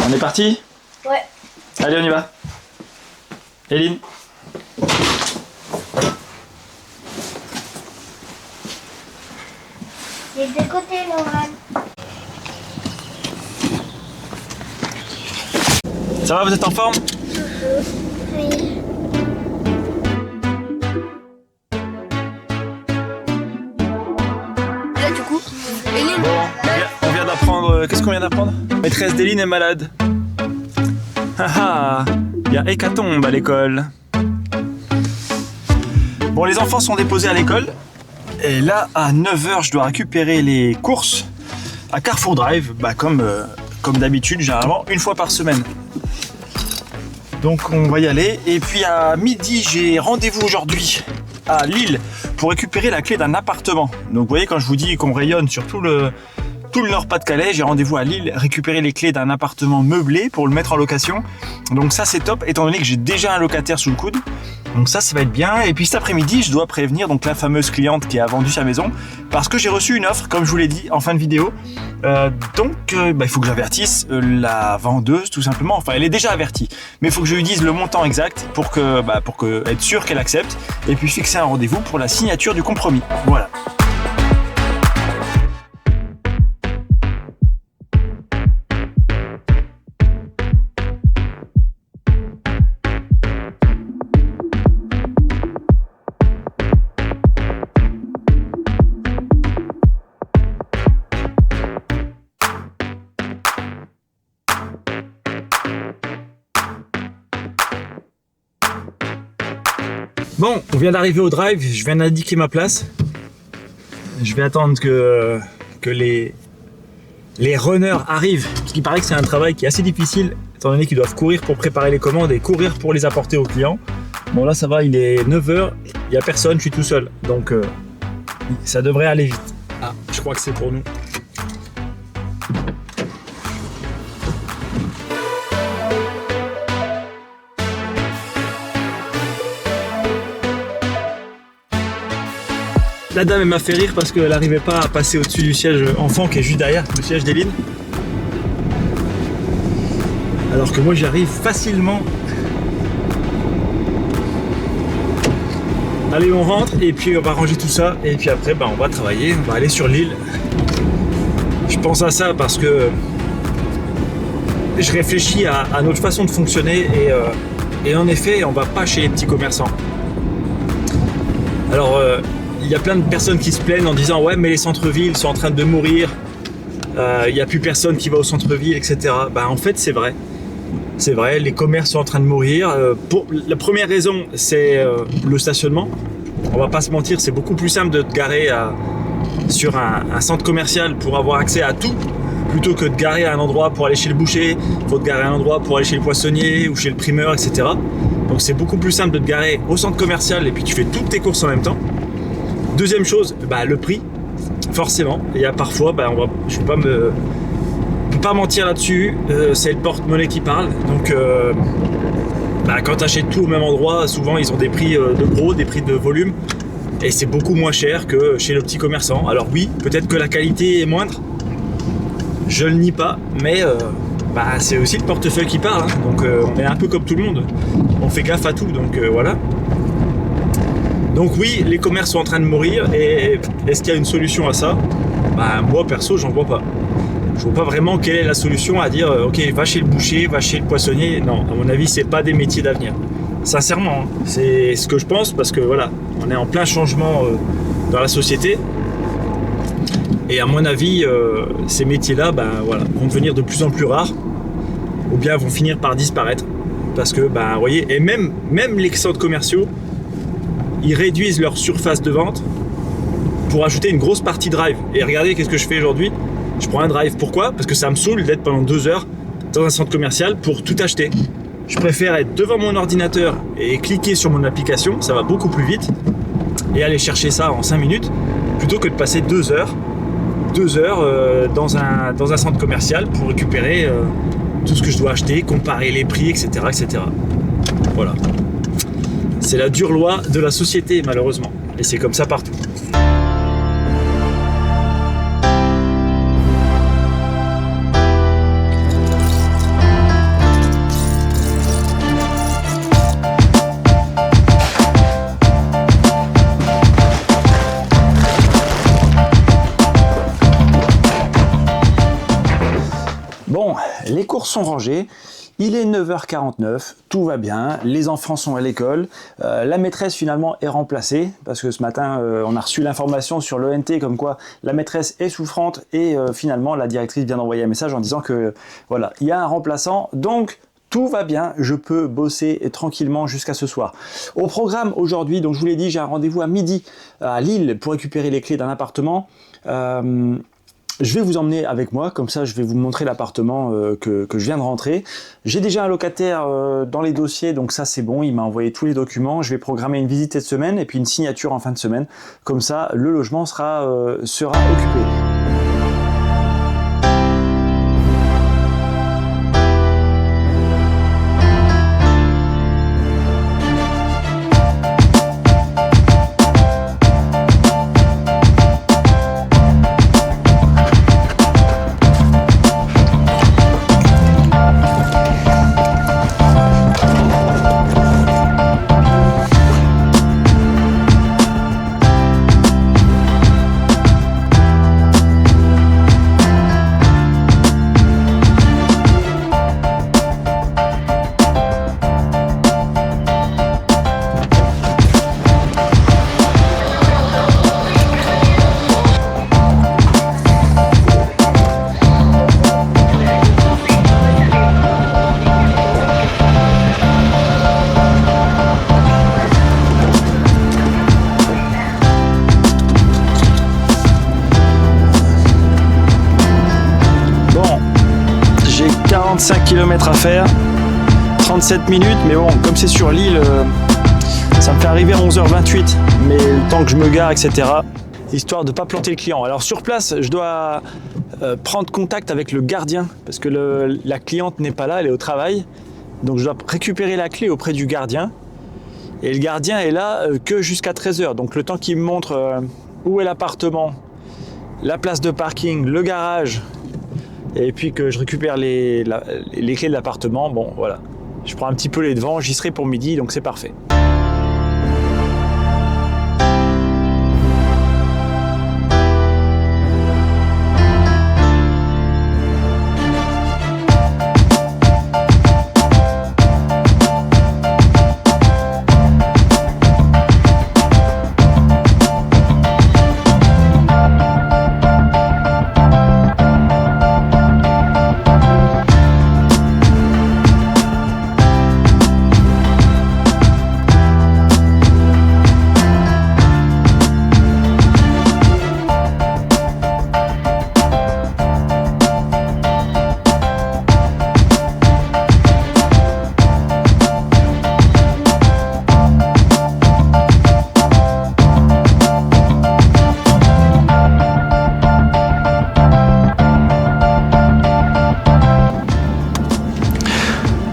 On est parti? Ouais. Allez, on y va. Eline. Des deux côtés, Laurent. Ça va, vous êtes en forme? Oui. Là du coup, Eline, On vient d'apprendre... Qu'est-ce qu'on vient d'apprendre? Maîtresse d'Eline est malade. Haha, il y a hécatombe à l'école. Bon, les enfants sont déposés à l'école. Et là, à 9h, je dois récupérer les courses à Carrefour Drive, comme d'habitude, généralement, une fois par semaine. Donc on va y aller. Et puis à midi, j'ai rendez-vous aujourd'hui à Lille pour récupérer la clé d'un appartement. Donc vous voyez, quand je vous dis qu'on rayonne sur tout le Nord-Pas-de-Calais, j'ai rendez-vous à Lille, récupérer les clés d'un appartement meublé pour le mettre en location. Donc ça c'est top, étant donné que j'ai déjà un locataire sous le coude. Donc ça va être bien. Et puis cet après-midi, je dois prévenir donc la fameuse cliente qui a vendu sa maison parce que j'ai reçu une offre, comme je vous l'ai dit en fin de vidéo. Il faut que j'avertisse la vendeuse tout simplement. Enfin, elle est déjà avertie, mais il faut que je lui dise le montant exact pour être sûr qu'elle accepte et puis fixer un rendez-vous pour la signature du compromis. Voilà. Bon, on vient d'arriver au drive, je viens d'indiquer ma place. Je vais attendre que les runners arrivent, parce qu'il paraît que c'est un travail qui est assez difficile, étant donné qu'ils doivent courir pour préparer les commandes et courir pour les apporter aux clients. Bon là ça va, il est 9h, il n'y a personne, je suis tout seul, donc ça devrait aller vite. Ah, je crois que c'est pour nous. La dame elle m'a fait rire parce qu'elle n'arrivait pas à passer au-dessus du siège enfant qui est juste derrière, le siège d'Eline. Alors que moi j'y arrive facilement. Allez, on rentre et puis on va ranger tout ça et puis après on va travailler, on va aller sur l'île. Je pense à ça parce que je réfléchis à notre façon de fonctionner et en effet on va pas chez les petits commerçants. Alors il y a plein de personnes qui se plaignent en disant ouais mais les centres-villes sont en train de mourir, il n'y a plus personne qui va au centre-ville, etc. En fait c'est vrai. C'est vrai, les commerces sont en train de mourir. La première raison, c'est le stationnement. On va pas se mentir, c'est beaucoup plus simple de te garer sur un centre commercial pour avoir accès à tout, plutôt que de garer à un endroit pour aller chez le boucher, il faut te garer à un endroit pour aller chez le poissonnier ou chez le primeur, etc. Donc c'est beaucoup plus simple de te garer au centre commercial et puis tu fais toutes tes courses en même temps. Deuxième chose, le prix, forcément. Il y a parfois, je ne peux pas mentir là-dessus, c'est le porte-monnaie qui parle. Donc quand tu achètes tout au même endroit, souvent ils ont des prix de gros, des prix de volume. Et c'est beaucoup moins cher que chez le petit commerçant. Alors oui, peut-être que la qualité est moindre, je le nie pas, mais c'est aussi le portefeuille qui parle. Donc on est un peu comme tout le monde, on fait gaffe à tout, donc voilà. Donc oui, les commerces sont en train de mourir et est-ce qu'il y a une solution à ça? Moi perso, j'en vois pas. Je vois pas vraiment quelle est la solution à dire ok, va chez le boucher, va chez le poissonnier. Non, à mon avis, c'est pas des métiers d'avenir. Sincèrement, c'est ce que je pense parce que voilà, on est en plein changement dans la société. Et à mon avis, ces métiers-là vont devenir de plus en plus rares ou bien vont finir par disparaître. Parce que, vous voyez, et même les centres commerciaux, ils réduisent leur surface de vente pour ajouter une grosse partie drive. Et regardez, qu'est-ce que je fais aujourd'hui? Je prends un drive. Pourquoi? Parce que ça me saoule d'être pendant 2 heures dans un centre commercial pour tout acheter. Je préfère être devant mon ordinateur et cliquer sur mon application, ça va beaucoup plus vite, et aller chercher ça en 5 minutes, plutôt que de passer 2 heures dans un centre commercial pour récupérer tout ce que je dois acheter, comparer les prix, etc. etc. Voilà. C'est la dure loi de la société, malheureusement. Et c'est comme ça partout. Bon, les courses sont rangées. Il est 9h49, tout va bien, les enfants sont à l'école, la maîtresse finalement est remplacée, parce que ce matin on a reçu l'information sur l'ENT comme quoi la maîtresse est souffrante et finalement la directrice vient d'envoyer un message en disant que voilà, il y a un remplaçant, donc tout va bien, je peux bosser tranquillement jusqu'à ce soir. Au programme aujourd'hui, donc je vous l'ai dit, j'ai un rendez-vous à midi à Lille pour récupérer les clés d'un appartement. Je vais vous emmener avec moi, comme ça je vais vous montrer l'appartement que je viens de rentrer. J'ai déjà un locataire dans les dossiers, donc ça c'est bon, il m'a envoyé tous les documents. Je vais programmer une visite cette semaine et puis une signature en fin de semaine. Comme ça, le logement sera occupé. Bon, j'ai 45 km à faire, 37 minutes, mais bon, comme c'est sur l'île, ça me fait arriver à 11h28, mais le temps que je me gare, etc., histoire de ne pas planter le client. Alors sur place, je dois prendre contact avec le gardien, parce que la cliente n'est pas là, elle est au travail, donc je dois récupérer la clé auprès du gardien, et le gardien est là que jusqu'à 13h, donc le temps qu'il me montre où est l'appartement, la place de parking, le garage, et puis que je récupère les clés de l'appartement, bon voilà. Je prends un petit peu les devants, j'y serai pour midi, donc c'est parfait.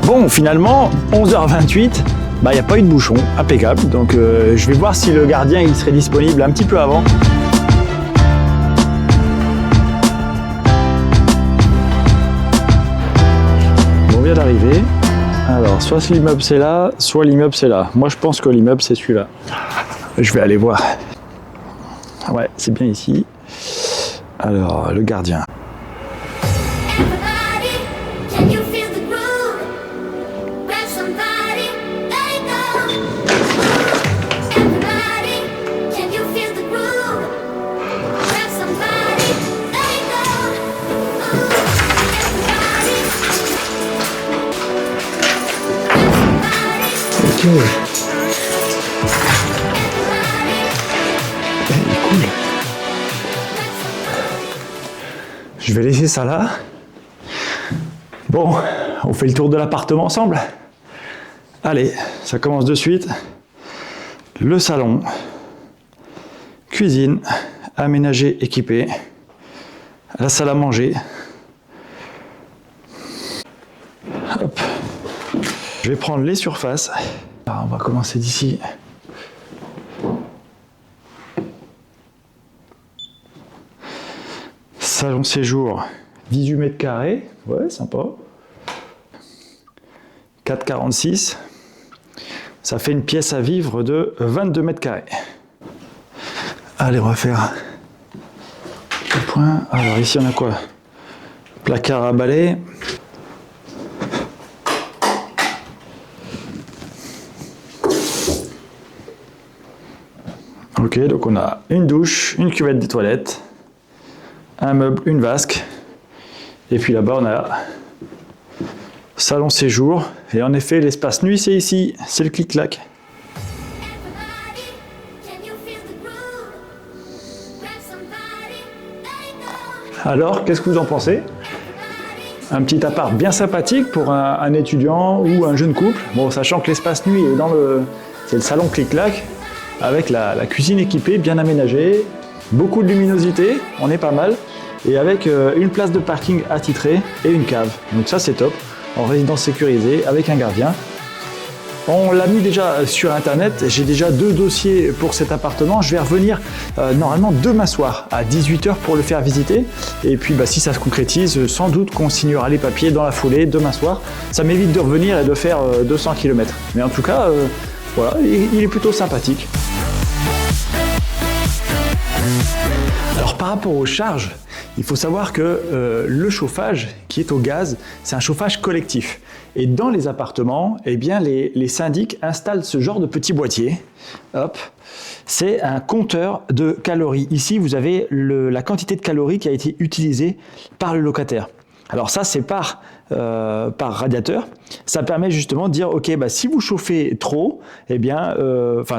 Bon, finalement, 11h28, il n'y a pas eu de bouchon, impeccable. Donc je vais voir si le gardien il serait disponible un petit peu avant. Bon, on vient d'arriver. Alors, soit l'immeuble c'est là, soit l'immeuble c'est là. Moi, je pense que l'immeuble c'est celui-là. Je vais aller voir. Ouais, c'est bien ici. Alors, le gardien. Ok. Cool. Je vais laisser ça là. Bon, on fait le tour de l'appartement ensemble. Allez, ça commence de suite. Le salon, cuisine, aménagée, équipée, la salle à manger. Hop. Je vais prendre les surfaces. Alors, on va commencer d'ici. Salon séjour, 18 mètres carrés. Ouais, sympa. 4,46. Ça fait une pièce à vivre de 22 mètres carrés. Allez, on va faire le point. Alors ici, on a quoi? Placard à balai. Ok, donc on a une douche, une cuvette des toilettes, un meuble, une vasque. Et puis là-bas, on a salon séjour. Et en effet, l'espace nuit, c'est ici. C'est le clic-clac. Alors, qu'est-ce que vous en pensez? Un petit appart bien sympathique pour un étudiant ou un jeune couple. Bon, sachant que l'espace nuit est c'est le salon clic-clac, avec la cuisine équipée, bien aménagée, beaucoup de luminosité, on est pas mal, et avec une place de parking attitrée et une cave. Donc ça c'est top, en résidence sécurisée, avec un gardien. On l'a mis déjà sur internet, j'ai déjà 2 dossiers pour cet appartement. Je vais revenir normalement demain soir à 18 h pour le faire visiter. Et puis si ça se concrétise, sans doute qu'on signera les papiers dans la foulée demain soir. Ça m'évite de revenir et de faire 200 km. Mais en tout cas, voilà, il est plutôt sympathique. Alors par rapport aux charges, il faut savoir que le chauffage qui est au gaz, c'est un chauffage collectif. Et dans les appartements, eh bien, les syndics installent ce genre de petit boîtier. Hop, c'est un compteur de calories. Ici, vous avez la quantité de calories qui a été utilisée par le locataire. Alors ça, c'est par radiateur. Ça permet justement de dire, ok, si vous chauffez trop, eh bien,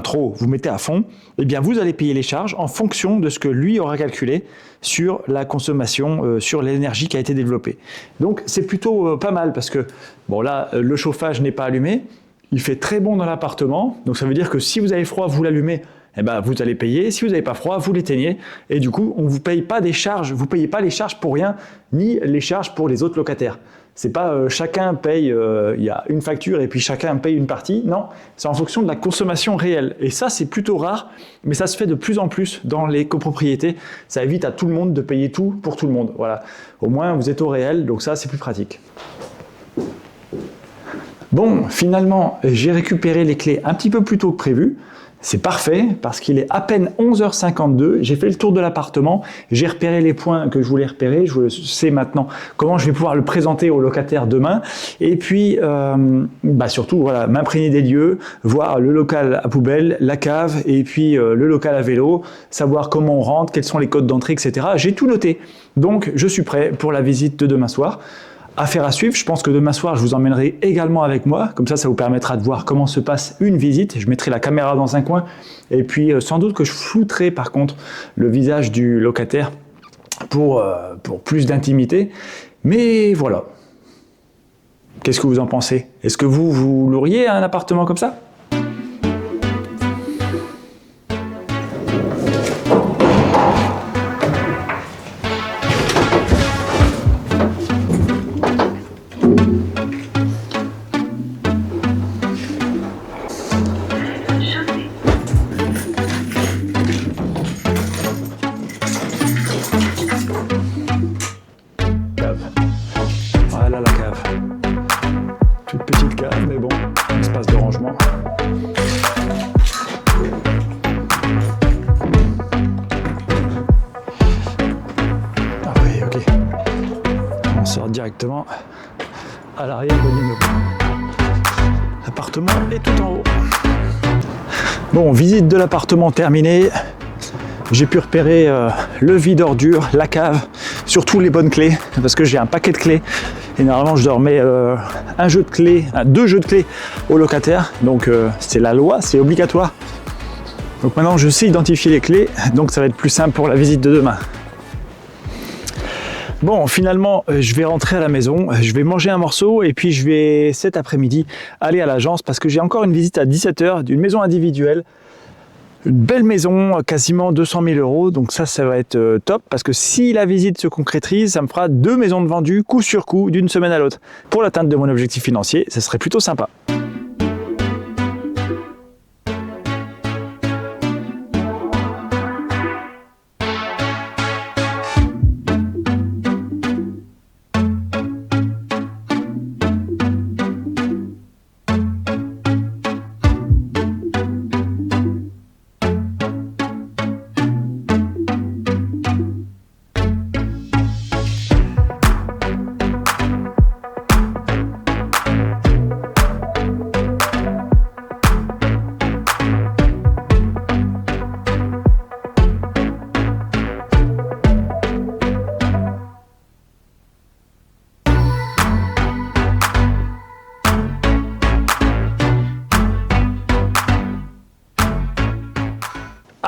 trop, vous mettez à fond, eh bien, vous allez payer les charges en fonction de ce que lui aura calculé sur la consommation, sur l'énergie qui a été développée. Donc, c'est plutôt pas mal parce que, bon là, le chauffage n'est pas allumé, il fait très bon dans l'appartement, donc ça veut dire que si vous avez froid, vous l'allumez, eh ben, vous allez payer. Si vous n'avez pas froid, vous l'éteignez. Et du coup, on ne vous paye pas des charges. Vous ne payez pas les charges pour rien, ni les charges pour les autres locataires. C'est pas chacun paye, il y a une facture et puis chacun paye une partie. Non, c'est en fonction de la consommation réelle. Et ça, c'est plutôt rare, mais ça se fait de plus en plus dans les copropriétés. Ça évite à tout le monde de payer tout pour tout le monde. Voilà. Au moins, vous êtes au réel, donc ça, c'est plus pratique. Bon, finalement, j'ai récupéré les clés un petit peu plus tôt que prévu. C'est parfait parce qu'il est à peine 11h52, j'ai fait le tour de l'appartement, j'ai repéré les points que je voulais repérer, je sais maintenant comment je vais pouvoir le présenter aux locataires demain et puis surtout voilà, m'imprégner des lieux, voir le local à poubelle, la cave et puis le local à vélo, savoir comment on rentre, quels sont les codes d'entrée, etc. J'ai tout noté, donc je suis prêt pour la visite de demain soir. Affaire à suivre, je pense que demain soir, je vous emmènerai également avec moi. Comme ça vous permettra de voir comment se passe une visite. Je mettrai la caméra dans un coin. Et puis, sans doute que je flouterai par contre le visage du locataire pour plus d'intimité. Mais voilà. Qu'est-ce que vous en pensez? Est-ce que vous loueriez un appartement comme ça? Voilà la cave. Toute petite cave, mais bon, espace de rangement. Ah oui, ok. On sort directement à l'arrière de l'immeuble. L'appartement est tout en haut. Bon, visite de l'appartement terminée. J'ai pu repérer le vide ordure, la cave, surtout les bonnes clés, parce que j'ai un paquet de clés. Et normalement, je leur mets deux jeux de clés au locataire. Donc, c'est la loi, c'est obligatoire. Donc maintenant, je sais identifier les clés, donc ça va être plus simple pour la visite de demain. Bon, finalement, je vais rentrer à la maison, je vais manger un morceau et puis je vais cet après-midi aller à l'agence parce que j'ai encore une visite à 17 h d'une maison individuelle. Une belle maison, quasiment 200 000 €, donc ça va être top, parce que si la visite se concrétise, ça me fera 2 maisons de vendues, coup sur coup, d'une semaine à l'autre. Pour l'atteinte de mon objectif financier, ça serait plutôt sympa.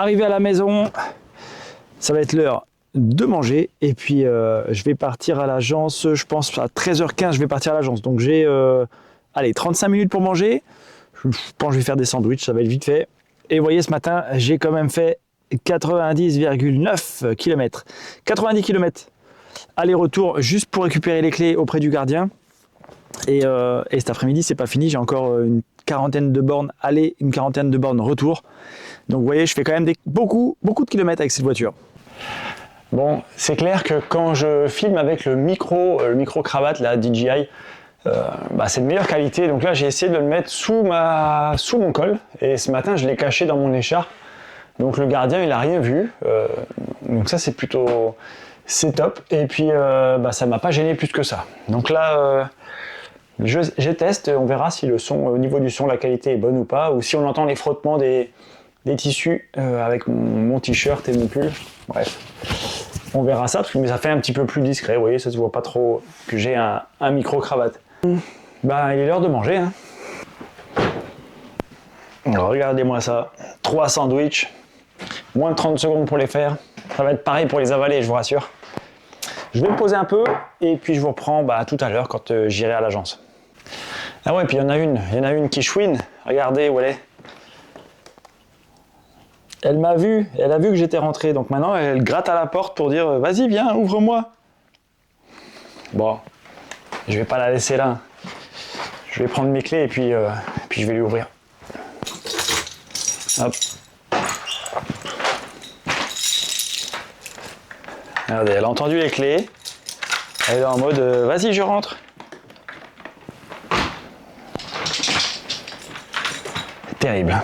Arrivé à la maison, ça va être l'heure de manger et puis je vais partir à l'agence, je pense à 13h15 je vais partir à l'agence, donc j'ai 35 minutes pour manger. Je pense que je vais faire des sandwichs, ça va être vite fait. Et vous voyez, ce matin j'ai quand même fait 90,9 km. 90 km aller-retour juste pour récupérer les clés auprès du gardien. Et cet après-midi, c'est pas fini, j'ai encore une quarantaine de bornes aller, une quarantaine de bornes retour. Donc vous voyez, je fais quand même beaucoup de kilomètres avec cette voiture. Bon, c'est clair que quand je filme avec le micro cravate, la DJI, c'est de meilleure qualité. Donc là, j'ai essayé de le mettre sous mon col. Et ce matin, je l'ai caché dans mon écharpe. Donc le gardien, il a rien vu. Donc ça, c'est top. Et puis, ça m'a pas gêné plus que ça. Donc là, je teste. On verra si le son, au niveau du son, la qualité est bonne ou pas. Ou si on entend les frottements des tissus avec mon t-shirt et mon pull. Bref. On verra ça, mais ça fait un petit peu plus discret, vous voyez, ça se voit pas trop que j'ai un micro-cravate. Il est l'heure de manger. Hein. Alors, regardez-moi ça. 3 sandwichs, moins de 30 secondes pour les faire. Ça va être pareil pour les avaler, je vous rassure. Je vais me poser un peu et puis je vous reprends tout à l'heure quand j'irai à l'agence. Ah ouais, puis il y en a une qui chouine. Regardez où elle est. Elle a vu que j'étais rentré, donc maintenant elle gratte à la porte pour dire « Vas-y, viens, ouvre-moi ». Bon, je vais pas la laisser là. Je vais prendre mes clés et puis je vais lui ouvrir. Hop. Regardez, elle a entendu les clés. Elle est en mode « Vas-y, je rentre ». Terrible.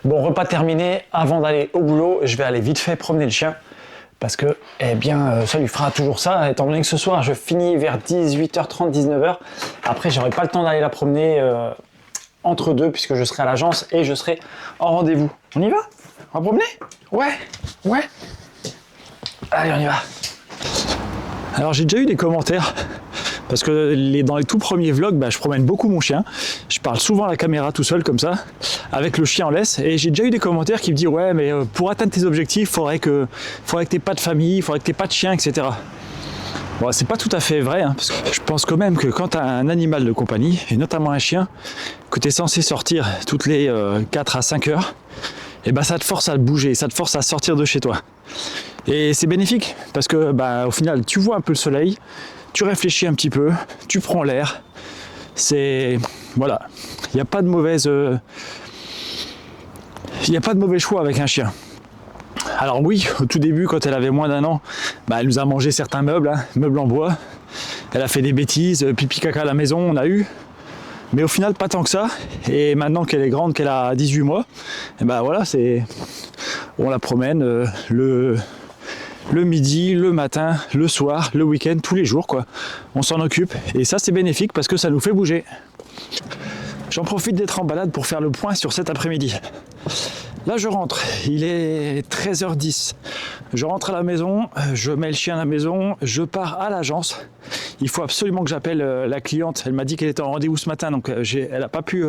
Bon, repas terminé. Avant d'aller au boulot, je vais aller vite fait promener le chien. Parce que, ça lui fera toujours ça. Étant donné que ce soir, je finis vers 18h30, 19h. Après, j'aurai pas le temps d'aller la promener entre deux, puisque je serai à l'agence et je serai en rendez-vous. On y va? On va promener? Ouais. Allez, on y va. Alors, j'ai déjà eu des commentaires. Parce que dans les tout premiers vlogs, je promène beaucoup mon chien. Je parle souvent à la caméra tout seul comme ça, avec le chien en laisse. Et j'ai déjà eu des commentaires qui me disent « Ouais, mais pour atteindre tes objectifs, il faudrait que tu n'aies pas de famille, il faudrait que tu n'aies pas de chien, etc. » Bon, c'est pas tout à fait vrai, hein, parce que je pense quand même que quand tu as un animal de compagnie, et notamment un chien, que tu es censé sortir toutes les 4 à 5 heures, ça te force à bouger, ça te force à sortir de chez toi. Et c'est bénéfique, parce que au final, tu vois un peu le soleil, tu réfléchis un petit peu, tu prends l'air. Voilà, il n'y a pas de mauvais choix avec un chien. Alors oui, au tout début, quand elle avait moins d'1 an, elle nous a mangé certains meubles, meubles en bois. Elle a fait des bêtises, pipi caca à la maison, on a eu. Mais au final, pas tant que ça. Et maintenant qu'elle est grande, qu'elle a 18 mois, on la promène le midi, le matin, le soir, le week-end, tous les jours, quoi. On s'en occupe et ça c'est bénéfique parce que ça nous fait bouger. J'en profite d'être en balade pour faire le point sur cet après-midi. Là je rentre, il est 13h10. Je rentre à la maison, je mets le chien à la maison, je pars à l'agence. Il faut absolument que j'appelle la cliente. Elle m'a dit qu'elle était en rendez-vous ce matin, donc elle n'a pas pu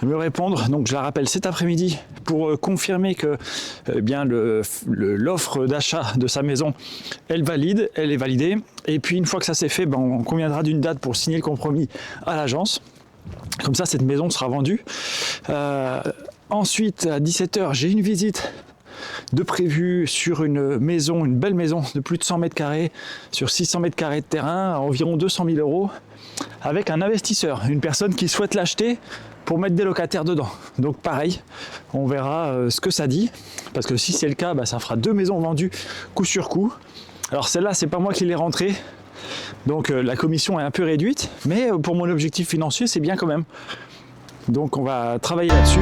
me répondre. Donc je la rappelle cet après-midi pour confirmer que l'offre d'achat de sa maison, elle est validée. Et puis une fois que ça s'est fait, on conviendra d'une date pour signer le compromis à l'agence. Comme ça, cette maison sera vendue. Ensuite, à 17h, j'ai une visite de prévu sur une belle maison de plus de 100 mètres carrés, sur 600 mètres carrés de terrain, à environ 200 000 euros, avec un investisseur, une personne qui souhaite l'acheter pour mettre des locataires dedans. Donc pareil, on verra ce que ça dit, parce que si c'est le cas, ça fera 2 maisons vendues coup sur coup. Alors celle-là, c'est pas moi qui l'ai rentrée, donc la commission est un peu réduite, mais pour mon objectif financier, c'est bien quand même. Donc on va travailler là-dessus.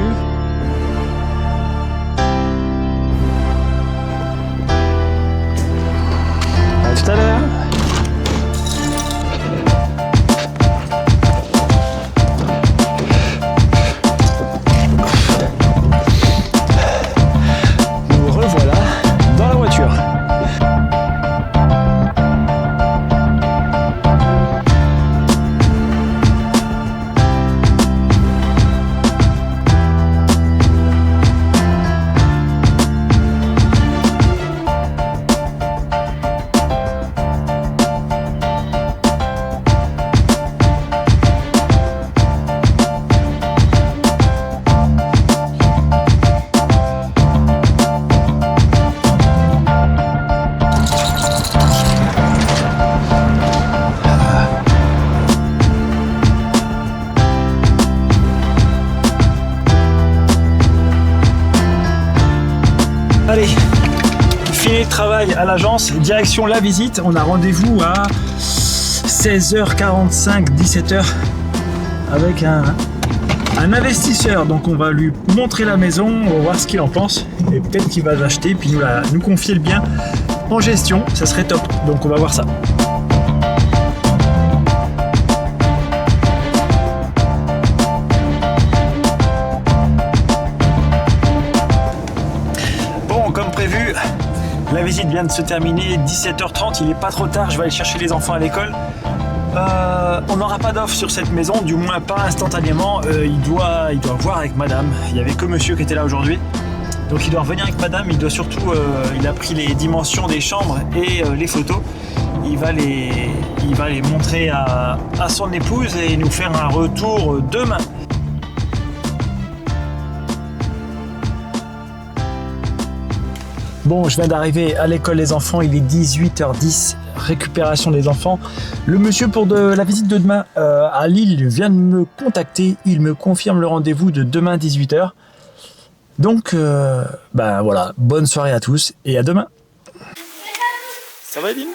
À tout à l'heure. Nous revoilà dans la voiture. Allez, fini le travail à l'agence, direction la visite. On a rendez-vous à 16h45, 17h avec un investisseur. Donc on va lui montrer la maison, on va voir ce qu'il en pense et peut-être qu'il va l'acheter puis nous confier le bien en gestion. Ça serait top. Donc on va voir ça. Comme prévu, la visite vient de se terminer, 17h30, il n'est pas trop tard, je vais aller chercher les enfants à l'école. On n'aura pas d'offre sur cette maison, du moins pas instantanément, il doit voir avec madame, il n'y avait que monsieur qui était là aujourd'hui. Donc il doit revenir avec madame, il doit surtout, il a pris les dimensions des chambres et les photos. Il va les montrer à son épouse et nous faire un retour demain. Bon, je viens d'arriver à l'école des enfants, il est 18h10, récupération des enfants. Le monsieur pour la visite de demain à Lille vient de me contacter, il me confirme le rendez-vous de demain 18h. Donc, voilà, bonne soirée à tous et à demain. Ça va Edine ?